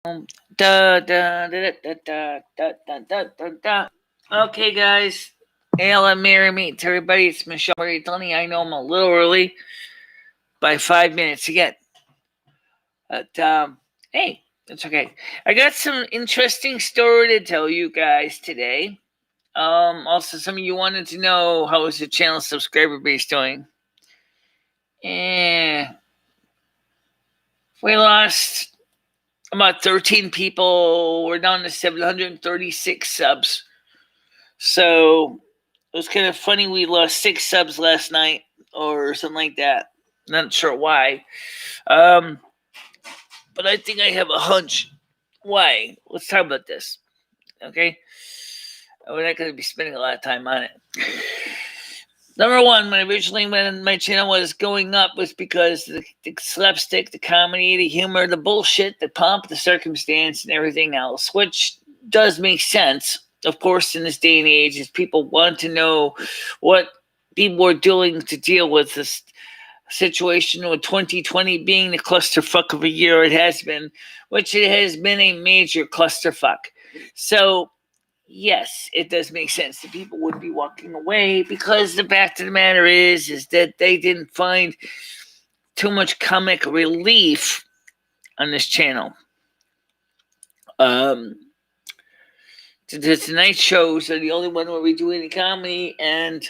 Da, da, da, da, da, da, da, da, da, da. Okay, guys. ALM Mary meet everybody. It's MicheleMarieDalene. I know I'm a little early by 5 minutes again. But, hey, it's okay. I got some interesting story to tell you guys today. Also, some of you wanted to know how is the channel subscriber base doing. We lost about 13 people. We're down to 736 subs. So it was kind of funny. We lost 6 subs last night or something like that. Not sure why. But I think I have a hunch. Why? Let's talk about this. Okay? We're not going to be spending a lot of time on it. Number one, when my channel was going up was because the slapstick, the comedy, the humor, the bullshit, the pomp, the circumstance, and everything else, which does make sense, of course, in this day and age, is people want to know what people are doing to deal with this situation with 2020 being the clusterfuck of a year it has been, which it has been a major clusterfuck. So, yes, it does make sense that people would be walking away because the fact of the matter is that they didn't find too much comic relief on this channel. The tonight shows are the only one where we do any comedy, and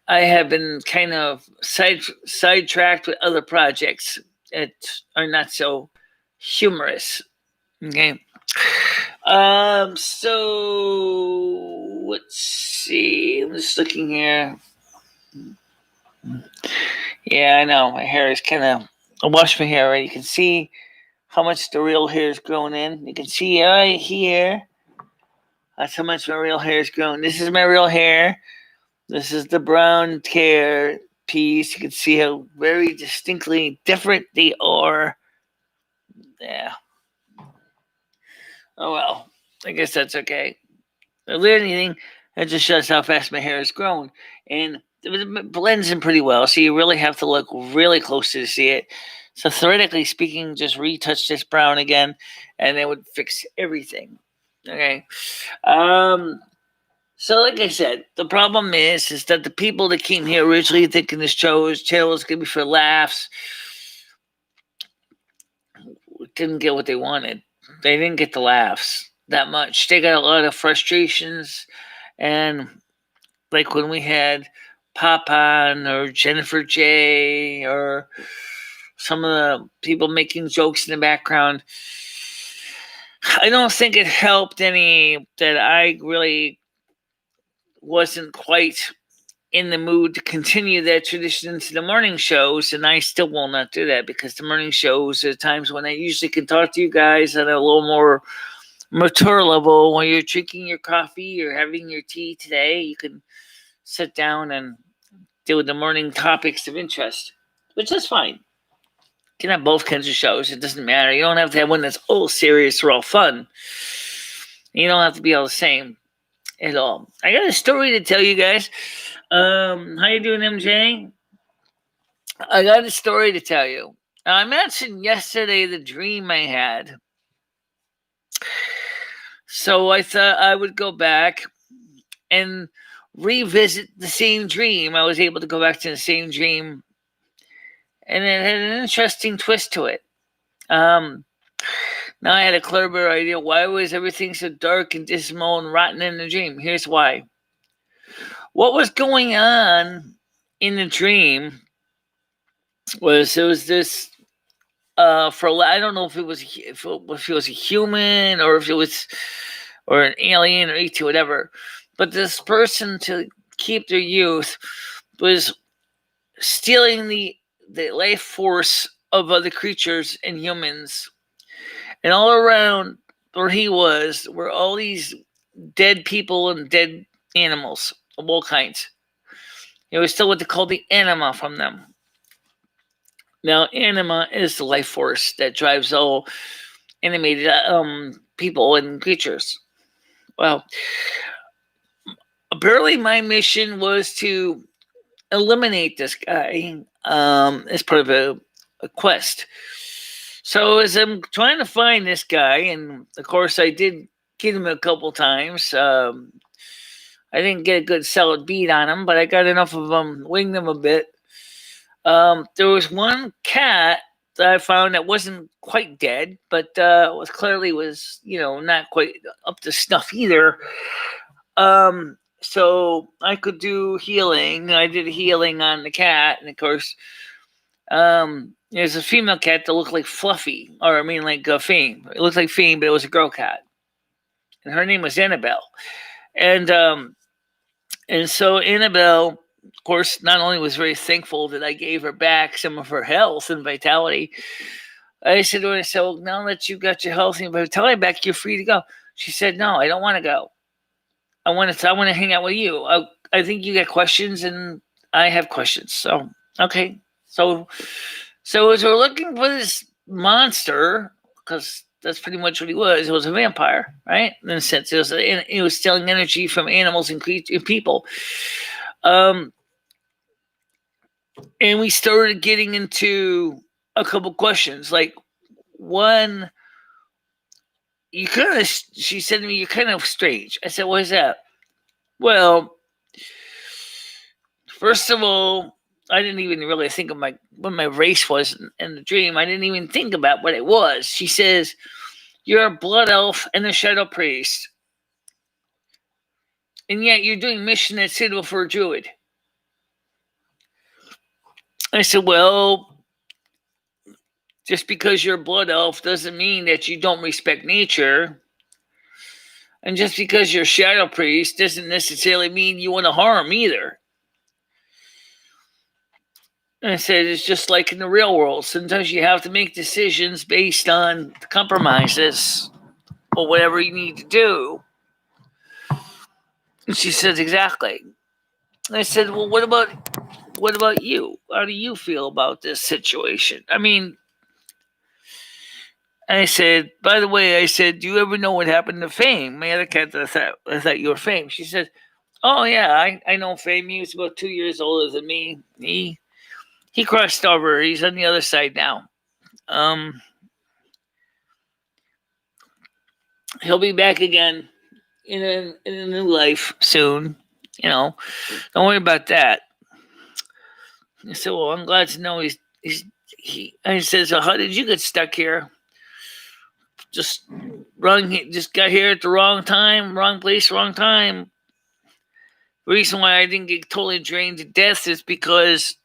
I have been kind of sidetracked with other projects that are not so humorous. Okay. So let's see. I'm just looking here. Yeah, I know. My hair is kind of. I washed my hair already. You can see how much the real hair is growing in. You can see right here. That's how much my real hair is growing. This is my real hair. This is the brown hair piece. You can see how very distinctly different they are. Yeah. Oh well. I guess that's okay. If anything, that just shows how fast my hair has grown. And it blends in pretty well, so you really have to look really close to see it. So theoretically speaking, just retouch this brown again, and it would fix everything. Okay. So like I said, the problem is that the people that came here originally thinking this channel was gonna be for laughs didn't get what they wanted. They didn't get the laughs that much. They got a lot of frustrations, and like when we had Papan or Jennifer J or some of the people making jokes in the background, I don't think it helped any that I really wasn't quite in the mood to continue that tradition into the morning shows, and I still will not do that because the morning shows are times when I usually can talk to you guys at a little more mature level. When you're drinking your coffee or having your tea today, you can sit down and deal with the morning topics of interest, which is fine. You can have both kinds of shows. It doesn't matter. You don't have to have one that's all serious or all fun. You don't have to be all the same at all. I got a story to tell you guys. How you doing, MJ? I got a story to tell you. I mentioned yesterday the dream I had. So I thought I would go back and revisit the same dream. I was able to go back to the same dream, and it had an interesting twist to it. Now I had a clever idea. Why was everything so dark and dismal and rotten in the dream? Here's why. What was going on in the dream was there was this I don't know if it was a human or if it was or an alien or ET, whatever. But this person, to keep their youth, was stealing the life force of other creatures and humans. And all around where he was were all these dead people and dead animals of all kinds. It was still what they call the anima from them. Now, anima is the life force that drives all animated people and creatures. Well, apparently my mission was to eliminate this guy as part of a quest. So as I'm trying to find this guy, and of course I did get him a couple times. I didn't get a good solid beat on him, but I got enough of them, winged them a bit. There was one cat that I found that wasn't quite dead, but was clearly not quite up to snuff either. So I could do healing. I did healing on the cat, and of course, there's a female cat that looked like Fluffy, or I mean, like Fame. It looked like Fame, but it was a girl cat, and her name was Annabelle. And so Annabelle, of course, not only was very thankful that I gave her back some of her health and vitality, I said to her, "So now that you got your health and vitality back, you're free to go." She said, "No, I don't want to go. I want to hang out with you. I think you got questions, and I have questions. So okay, so as we're looking for this monster, because that's pretty much what he was. It was a vampire, right? In a sense, it was stealing energy from animals and people. And we started getting into a couple questions, like one. She said to me, "You're kind of strange." I said, "What is that?" Well, first of all, I didn't even really think of what my race was in the dream. I didn't even think about what it was. She says, "You're a blood elf and a shadow priest, and yet you're doing mission at Citadel for a druid." I said, "Well, just because you're a blood elf doesn't mean that you don't respect nature. And just because you're a shadow priest doesn't necessarily mean you want to harm either." And I said, "It's just like in the real world. Sometimes you have to make decisions based on compromises or whatever you need to do." And she says, "Exactly." And I said, "Well, what about you? How do you feel about this situation?" I mean, I said, "By the way," I said, "do you ever know what happened to Fame?" My other cat that I thought you were Fame. She said, "Oh yeah, I know Fame. He was about 2 years older than me. He crossed over. He's on the other side now. He'll be back again in a new life soon. Don't worry about that." I said, "Well, I'm glad to know he says, "So how did you get stuck here?" Just got here at the wrong time, wrong place, wrong time. The reason why I didn't get totally drained to death is because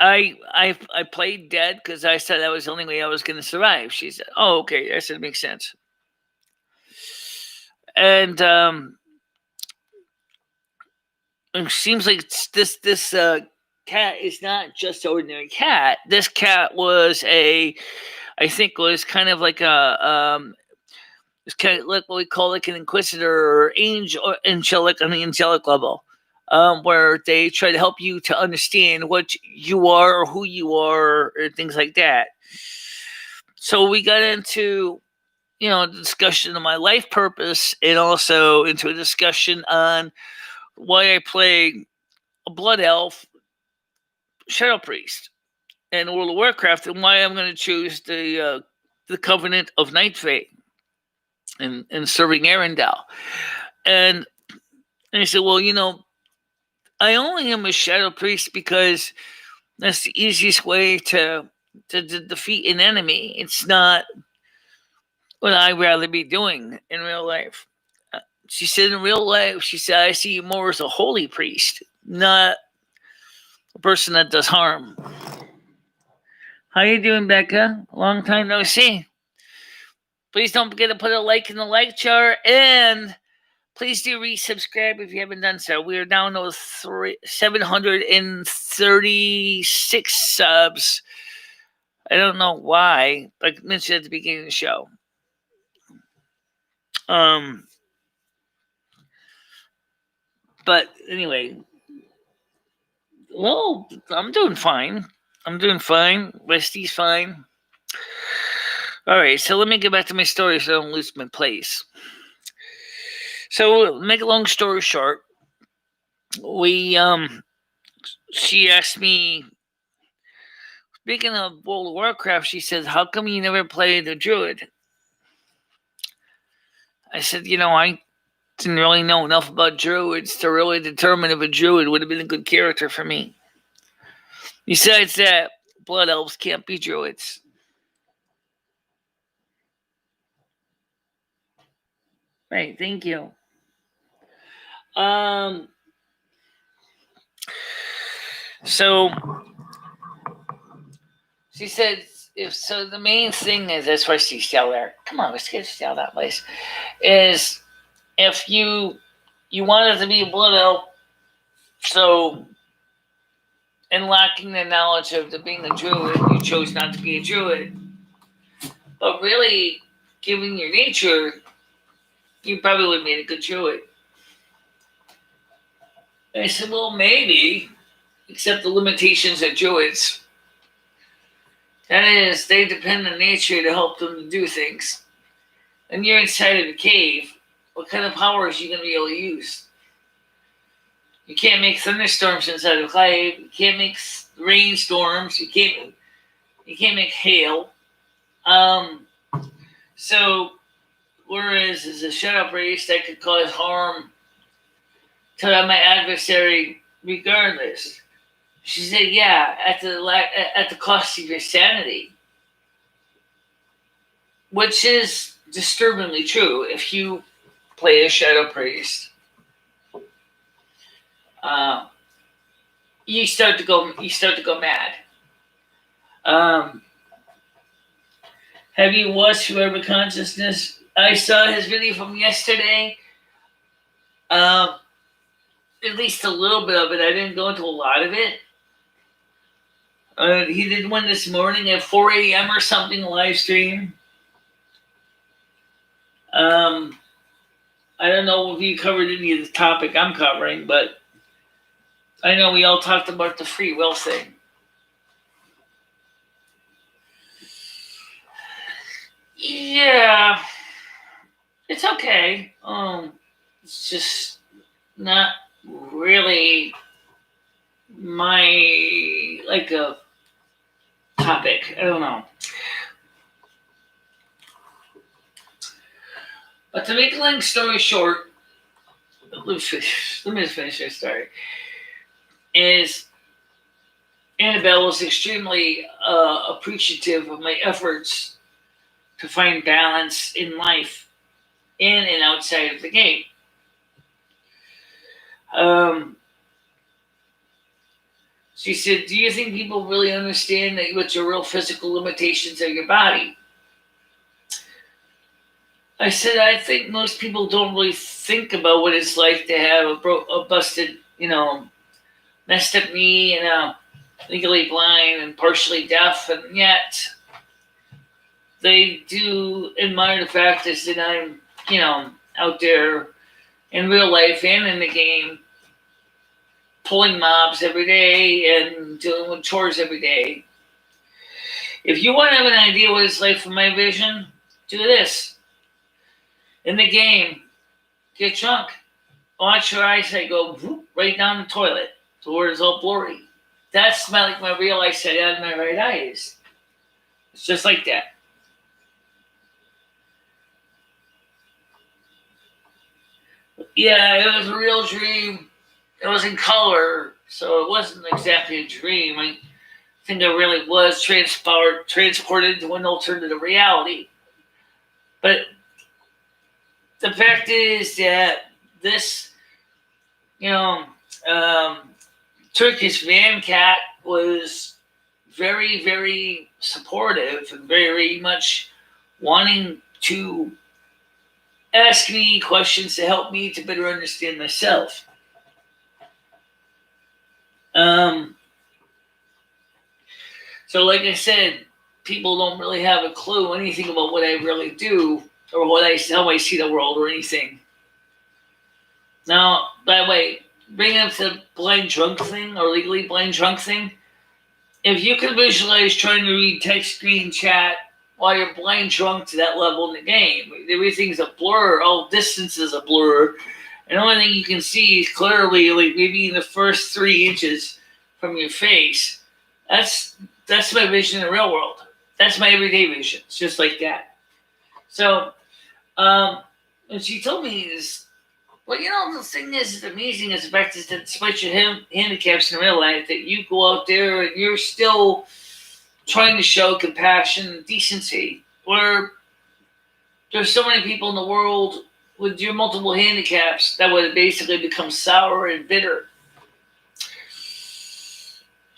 I played dead because I said that was the only way I was going to survive. She said, "Oh, okay." I said, "It makes sense." And it seems like this cat is not just an ordinary cat. This cat was I think was kind of like it's kind of like what we call like an inquisitor or angel or angelic on the angelic level, where they try to help you to understand what you are or who you are or things like that. So we got into the discussion of my life purpose and also into a discussion on why I play a blood elf shadow priest in World of Warcraft and why I'm going to choose the Covenant of Night Fae and serving Arendelle. And I said, "Well, I only am a shadow priest because that's the easiest way to defeat an enemy. It's not what I'd rather be doing in real life." She said, "In real life," she said, "I see you more as a holy priest, not a person that does harm." How you doing, Becca? Long time no see. Please don't forget to put a like in the like chart, and please do resubscribe if you haven't done so. We are down to 736 subs. I don't know why, like I mentioned at the beginning of the show. But anyway, well, I'm doing fine. Westy's fine. All right, so let me get back to my story so I don't lose my place. So, make a long story short, she asked me Speaking of World of Warcraft, she says, how come you never played the druid? I said, I didn't really know enough about druids to really determine if a druid would have been a good character for me. Besides that, blood elves can't be druids. Right, thank you. So she said, the main thing is, that's why she's still there. Come on, let's get still that place. Is if you wanted to be a blood elf, so in lacking the knowledge of being a druid, you chose not to be a druid. But really, given your nature, you probably would have made a good druid. And I said, well, maybe, except the limitations of druids. That is, they depend on nature to help them to do things. And you're inside of a cave. What kind of powers are you going to be able to use? You can't make thunderstorms inside of a cave. You can't make rainstorms. You can't make hail. So, whereas as a shut-up race, that could cause harm to my adversary regardless. She said, yeah, at the cost of your sanity. Which is disturbingly true if you play a shadow priest. You start to go mad. Have you watched Whoever Consciousness? I saw his video from yesterday. At least a little bit of it. I didn't go into a lot of it. He did one this morning at 4 a.m. or something, live stream. I don't know if you covered any of the topic I'm covering, but I know we all talked about the free will thing. Yeah, it's okay. It's just not really a topic. I don't know. But to make a long story short, let me just finish this story. Is Annabelle was extremely appreciative of my efforts to find balance in life, in and outside of the game. She said, do you think people really understand that what your real physical limitations of your body? I said, I think most people don't really think about what it's like to have a busted, messed up knee and legally blind and partially deaf, and yet they do admire the fact that I'm, out there in real life and in the game, pulling mobs every day and doing chores every day. If you want to have an idea what it's like from my vision, do this. In the game, get drunk. Watch your eyesight go whoop, right down the toilet to where it's all blurry. That's my real eyesight out of my right eye is. It's just like that. Yeah, it was a real dream. It was in color, so it wasn't exactly a dream. I think I really was transported to an alternative reality. But the fact is that this, Turkish van cat was very, very supportive and very much wanting to ask me questions to help me to better understand myself. So like I said, people don't really have a clue anything about what I really do or how I see the world or anything. Now, by the way, bringing up the blind drunk thing or legally blind drunk thing, if you can visualize trying to read text screen chat while you're blind drunk to that level in the game, everything's a blur, all distance is a blur, and the only thing you can see is clearly like maybe in the first 3 inches from your face. That's That's my vision in the real world. That's my everyday vision. It's just like that. So, and she told me is, well, the thing is amazing is the fact is that despite your handicaps in real life, that you go out there and you're still trying to show compassion and decency, where there's so many people in the world with your multiple handicaps that would basically become sour and bitter.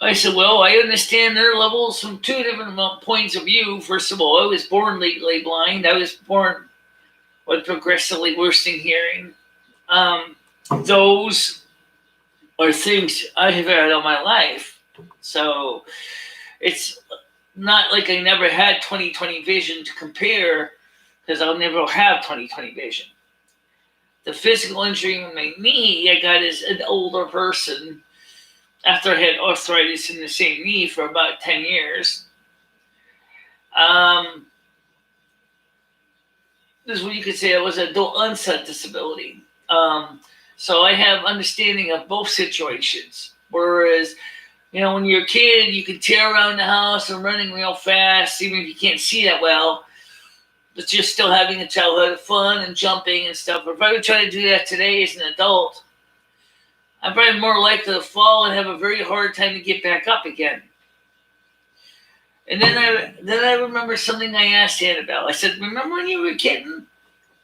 I said, well, I understand their levels from two different points of view. First of all, I was born legally blind. I was born with progressively worsening hearing. Those are things I have had all my life. So it's not like I never had 20/20 vision to compare, because I'll never have 20/20 vision. The physical injury in my knee I got as an older person after I had arthritis in the same knee for about 10 years. This is what you could say. It was an adult onset disability. So I have understanding of both situations. Whereas, when you're a kid, you can tear around the house and running real fast, even if you can't see that well. But you're still having a childhood fun and jumping and stuff. If I would try to do that today as an adult, I'm probably more likely to fall and have a very hard time to get back up again. And then I remember something I asked Annabelle. I said, remember when you were a kitten?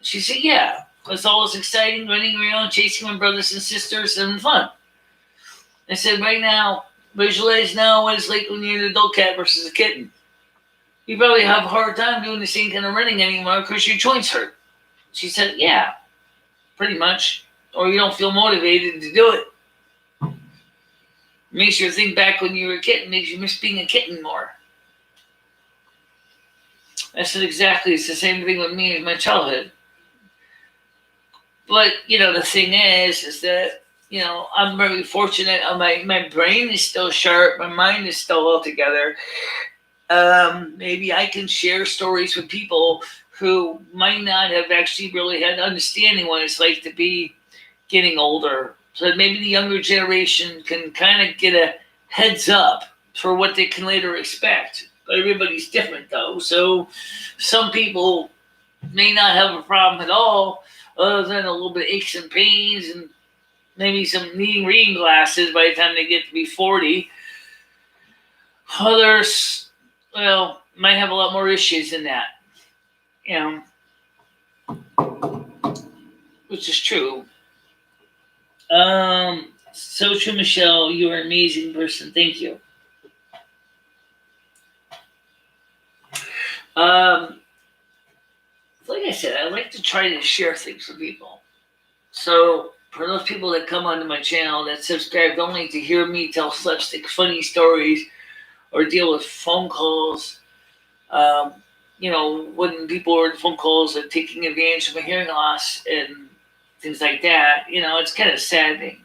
She said, yeah. It was always exciting, running around, chasing my brothers and sisters, having fun. I said, right now, visualize now what it's like when you're an adult cat versus a kitten. You probably have a hard time doing the same kind of running anymore because your joints hurt. She said, yeah, pretty much. Or you don't feel motivated to do it. Makes you think back when you were a kitten, makes you miss being a kitten more. I said, exactly. It's the same thing with me in my childhood. But, the thing is that, I'm very fortunate. My brain is still sharp. My mind is still all together. Maybe I can share stories with people who might not have actually really had understanding what it's like to be getting older. So that maybe the younger generation can kind of get a heads up for what they can later expect. But everybody's different, though. So some people may not have a problem at all, other than a little bit of aches and pains and maybe some needing reading glasses by the time they get to be 40. Others, might have a lot more issues than that, which is true. So true, Michelle. You're an amazing person. Thank you. Like I said, I like to try to share things with people. So for those people that come onto my channel that subscribe only to hear me tell slapstick funny stories or deal with phone calls, when people are in phone calls and taking advantage of my hearing loss and things like that, it's kind of saddening.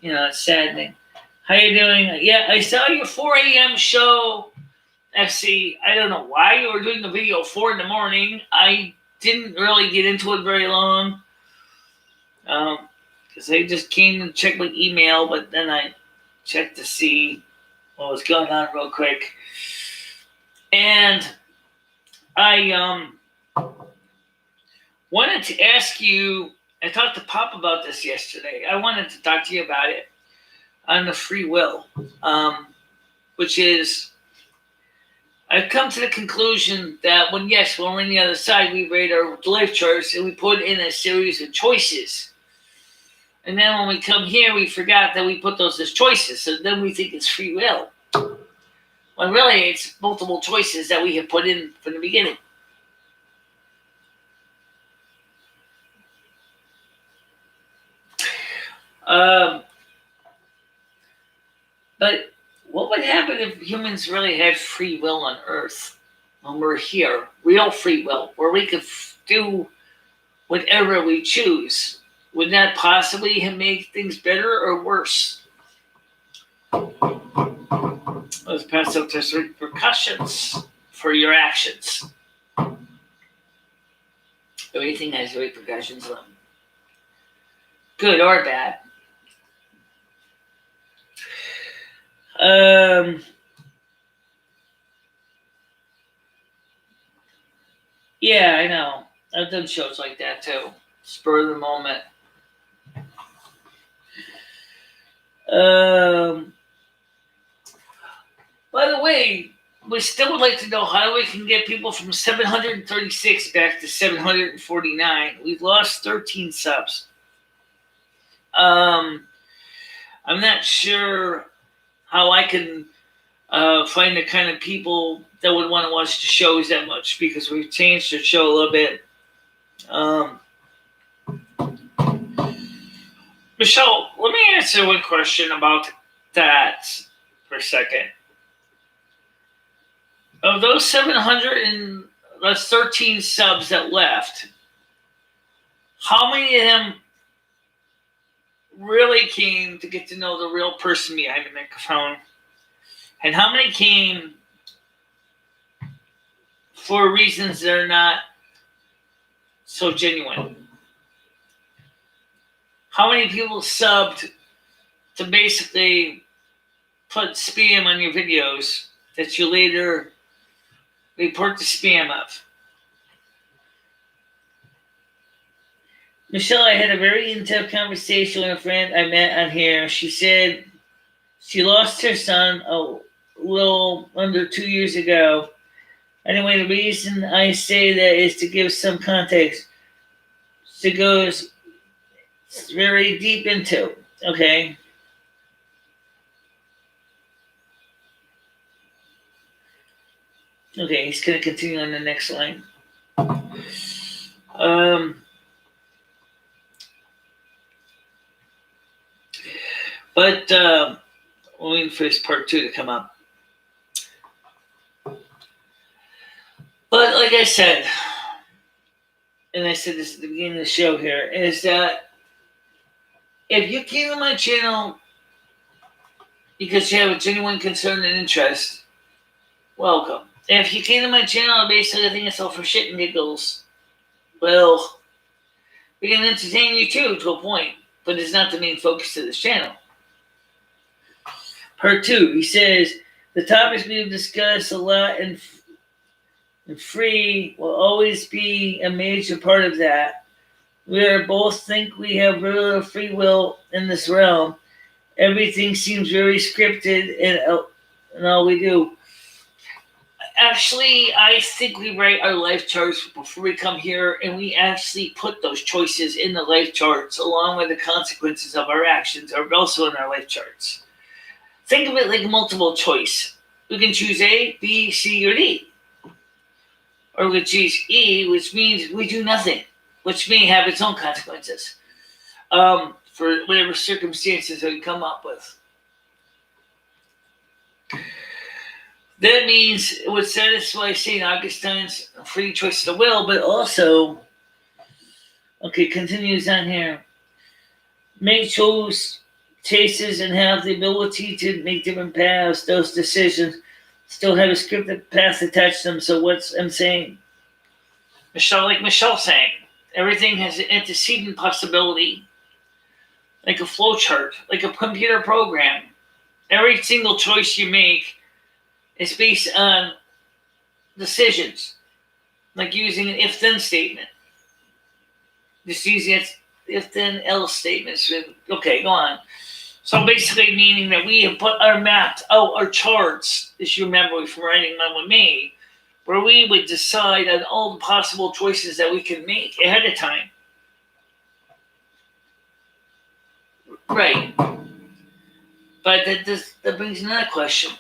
It's saddening. How you doing? Yeah, I saw your 4 a.m. show, FC. I don't know why you were doing the video at 4 in the morning. I didn't really get into it very long. Because I just came and checked my email, but then I checked to see what was going on real quick. And I wanted to ask you, I talked to Pop about this yesterday. I wanted to talk to you about it on the free will, which is, I've come to the conclusion that when we're on the other side, we rate our life charts and we put in a series of choices. And then when we come here, we forgot that we put those as choices. So then we think it's free will. When really it's multiple choices that we have put in from the beginning. But what would happen if humans really had free will on Earth when we're here? Real free will, where we could do whatever we choose. Would that possibly make things better or worse? Let's pass up to repercussions for your actions. Everything has repercussions on them. Good or bad. Yeah, I know. I've done shows like that too. Spur of the moment. Um, by the way, we still would like to know how we can get people from 736 back to 749. We've lost 13 subs. I'm not sure how I can find the kind of people that would want to watch the shows that much because we've changed the show a little bit. Michelle, let me answer one question about that for a second. Of those 713 subs that left, how many of them really came to get to know the real person behind the microphone? And how many came for reasons that are not so genuine? How many people subbed to basically put spam on your videos that you later report the spam of? Michelle, I had a very in-depth conversation with a friend I met on here. She said she lost her son a little under 2 years ago. Anyway, the reason I say that is to give some context. She goes very deep into, okay? Okay, he's going to continue on the next line. But we're waiting for this part 2 to come up. But like I said, and I said this at the beginning of the show here, is that if you came to my channel because you have a genuine concern and interest, welcome. If you came to my channel basically think it's all for shit and giggles, well, we can entertain you too to a point, but it's not the main focus of this channel. Part 2, he says, the topics we've discussed a lot and free will always be a major part of that. We are both think we have very little free will in this realm. Everything seems very scripted and all we do. Actually, I think we write our life charts before we come here, and we actually put those choices in the life charts along with the consequences of our actions are also in our life charts. Think of it like multiple choice. We can choose A, B, C, or D. Or we can choose E, which means we do nothing, which may have its own consequences for whatever circumstances we come up with. That means it would satisfy St. Augustine's free choice of the will, but also, okay, continues on here. Make choices and have the ability to make different paths. Those decisions still have a scripted path attached to them. So what's I'm saying? Michelle saying, everything has an antecedent possibility, like a flow chart, like a computer program. Every single choice you make is based on decisions, like using an if-then statement. Just using if-then-else statements. Okay, go on. So basically meaning that we have put our mapped out our charts, as you remember from writing them with me, where we would decide on all the possible choices that we can make ahead of time. Right. But that brings another question.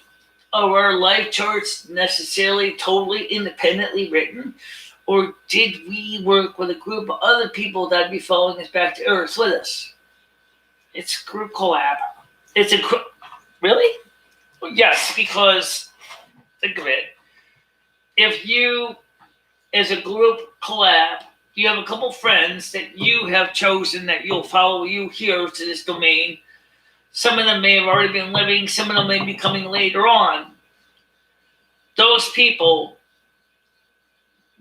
Are our life charts necessarily totally independently written? Or did we work with a group of other people that would be following us back to Earth with us? It's a group collab. Really? Yes, because think of it. If you, as a group collab, you have a couple friends that you have chosen that you'll follow you here to this domain. Some of them may have already been living. Some of them may be coming later on. Those people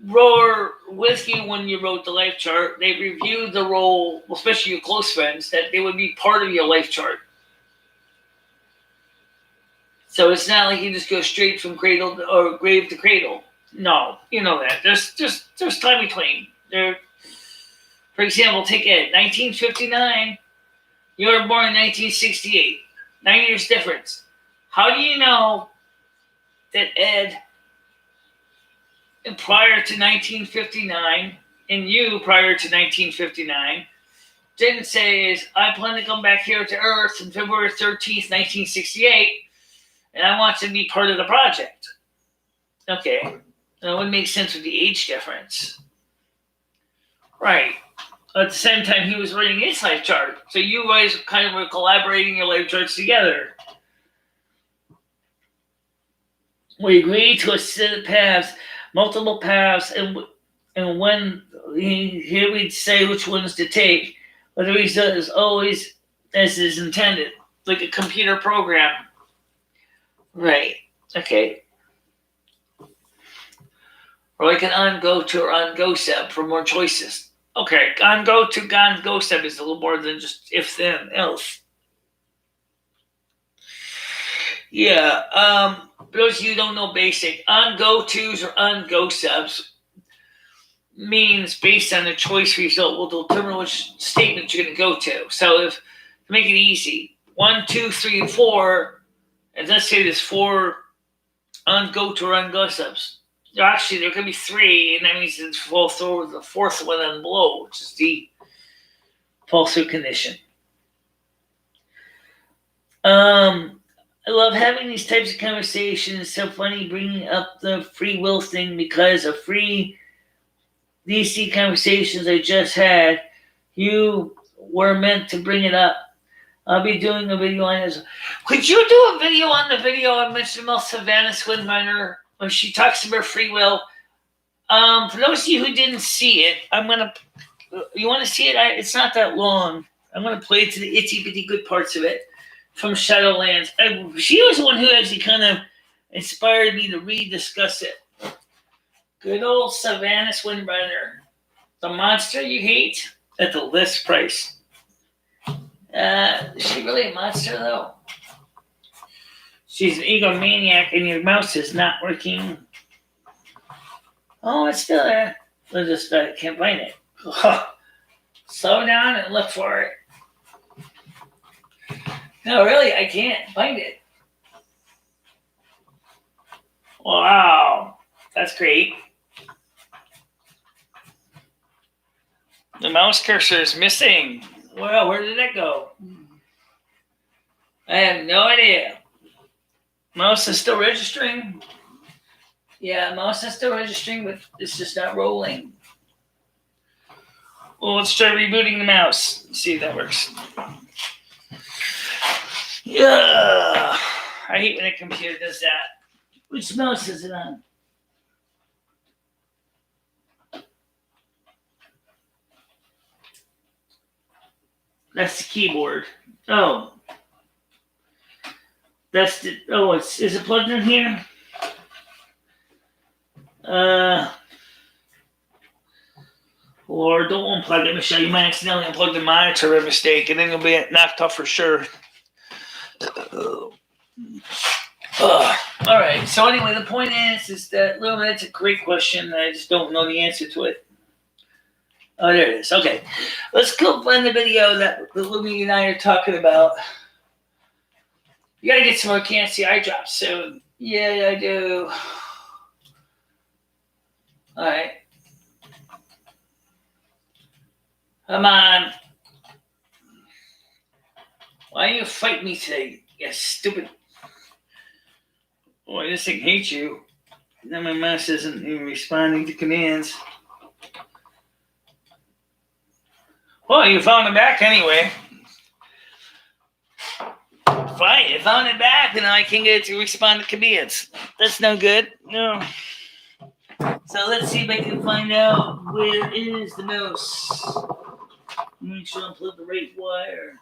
were with you when you wrote the life chart. They reviewed the role, especially your close friends, that they would be part of your life chart. So it's not like you just go straight from cradle or grave to cradle. No, you know that. There's time between. There, for example, take Ed, 1959. You were born in 1968. 9 years difference. How do you know that Ed, prior to 1959, and you prior to 1959, didn't say is I plan to come back here to Earth on February 13th, 1968, and I want to be part of the project. Okay, that wouldn't make sense with the age difference. Right. At the same time, he was writing his life chart. So you guys kind of were collaborating your life charts together. We agreed to a set of paths, multiple paths, and when here we'd say which ones to take, but the result is always as is intended, like a computer program. Right. Okay. Or like an on-go to or on-go step for more choices. Okay, on-go to on-go step is a little more than just if then else. Yeah, for those of you who don't know basic, on-go tos or on-go steps means based on the choice result will determine which statement you're going to go to. So if to make it easy, 1, 2, 3, and 4, and let's say there's 4 on-go to or on-go steps. Actually, there could be 3, and that means it's fall through the 4th one on below, which is the fall through condition. I love having these types of conversations. It's so funny bringing up the free will thing because of free DC conversations I just had. You were meant to bring it up. I'll be doing a video on this. Could you do a video on the video I mentioned about Savannah Swinburner when she talks about free will? For those of you who didn't see it, you want to see it? It's not that long. I'm going to play to the itty bitty good parts of it from Shadowlands. She was the one who actually kind of inspired me to rediscuss it. Good old Savannah Swinburner. The monster you hate at the list price. Is she really a monster, though? She's an egomaniac, and your mouse is not working. Oh, it's still there. I just can't find it. Slow down and look for it. No, really, I can't find it. Wow, that's great. The mouse cursor is missing. Well, where did it go? I have no idea. Mouse is still registering. Yeah, mouse is still registering, but it's just not rolling. Well, let's try rebooting the mouse. See if that works. Yeah, I hate when a computer does that. Which mouse is it on? That's the keyboard. Oh. That's the, oh, is it plugged in here? Or don't unplug it, Michelle. You might accidentally unplug the monitor by mistake, and then you'll be knocked off for sure. All right. So anyway, the point is that that's a great question. I just don't know the answer to it. Oh, there it is. Okay. Let's go find the video that Lumi and I are talking about. You gotta get some more can't see eye drops soon. Yeah, I do. All right. Come on. Why do you fight me today? You stupid. Boy, this thing hates you. Now my mouse isn't even responding to commands. Well, you found it back anyway. Fine, you found it back, and I can get it to respond to commands. That's no good. No. So let's see if I can find out where is the mouse. Make sure I plug the right wire.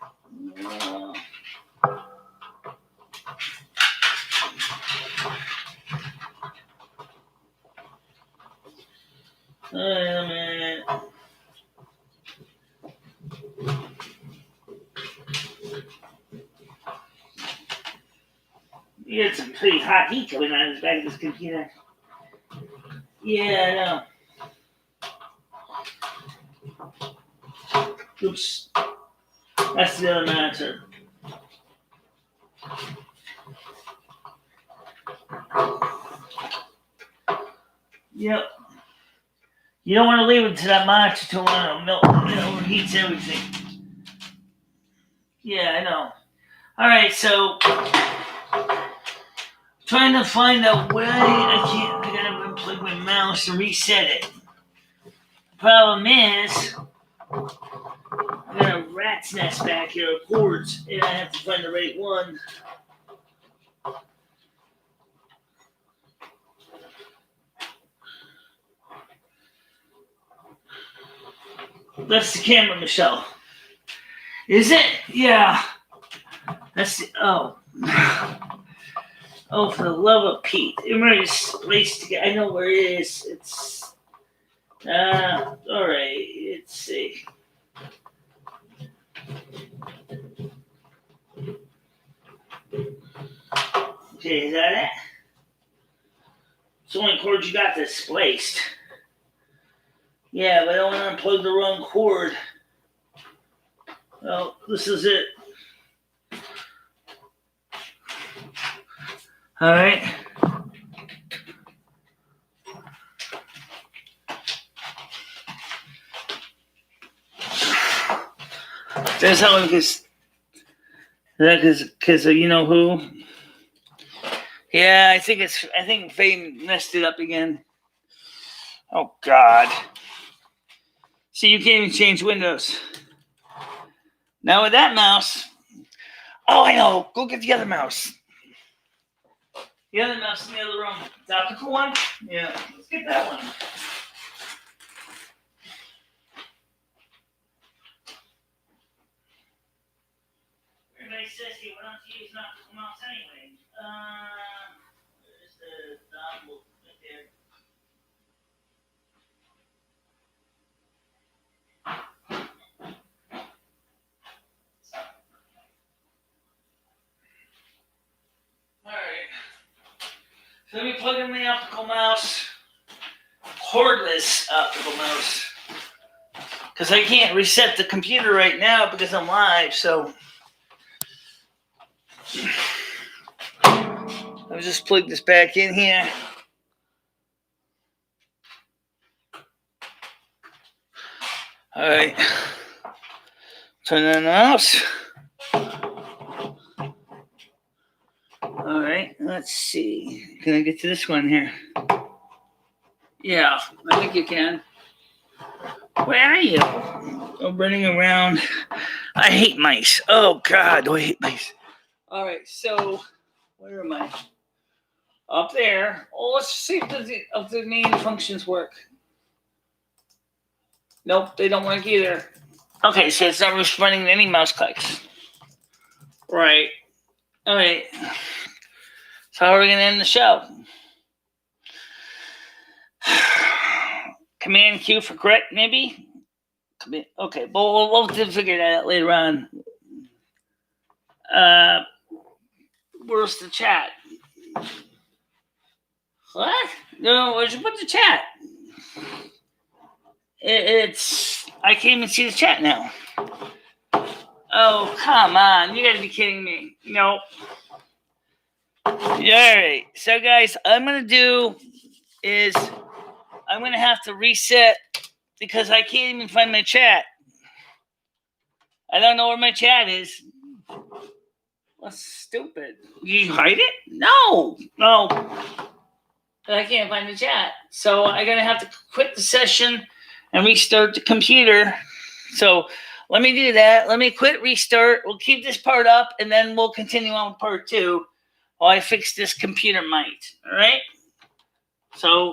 Wait a minute. You got some pretty hot heat coming out of the back of this computer. Yeah, I know. Oops. That's the other monitor. Yep. You don't want to leave it to that monitor too long. It overheats everything. Yeah, I know. All right, so trying to find a way. I gotta unplug my mouse and reset it. The problem is, I got a rat's nest back here of cords, and I have to find the right one. That's the camera, Michelle. Is it? Yeah. That's the. Oh. Oh, for the love of Pete. Everybody's placed together. I know where it is. It's. Alright. Let's see. Okay, is that it? It's the only cord you got that's spliced. Yeah, but I don't want to unplug the wrong cord. Well, this is it. Alright. That's how it is. That is because of you know who? Yeah, I think Faye messed it up again. Oh God. See, you can't even change windows. Now with that mouse. Oh, I know. Go get the other mouse. The other mouse in the other room. The optical one? Yeah. Let's get that one. Everybody says you why don't you use an optical mouse anyway? Where's the dongle right there? Alright. So let me plug in the optical mouse. Cordless optical mouse. Because I can't reset the computer right now because I'm live, so I'll just plug this back in here. Alright. Turn on the mouse. Alright, let's see. Can I get to this one here? Yeah, I think you can. Where are you? I'm running around. I hate mice. Oh God, do I hate mice. Alright, so where am I? Up there. Oh, let's see if the main functions work. Nope, they don't work either. Okay, so it's not responding to any mouse clicks. Right. Alright. So how are we going to end the show? Command Q for correct, maybe? Okay, but we'll figure that out later on. Where's the chat? What? No, where'd you put the chat? I can't even see the chat now. Oh, come on. You gotta be kidding me. Nope. Alright, so guys, I'm gonna do is I'm gonna have to reset because I can't even find my chat. I don't know where my chat is. That's stupid. You hide it? No. I can't find the chat. So I'm gonna have to quit the session and restart the computer. So let me do that. Let me quit, restart. We'll keep this part up and then we'll continue on with part 2 while I fix this computer mic. All right? So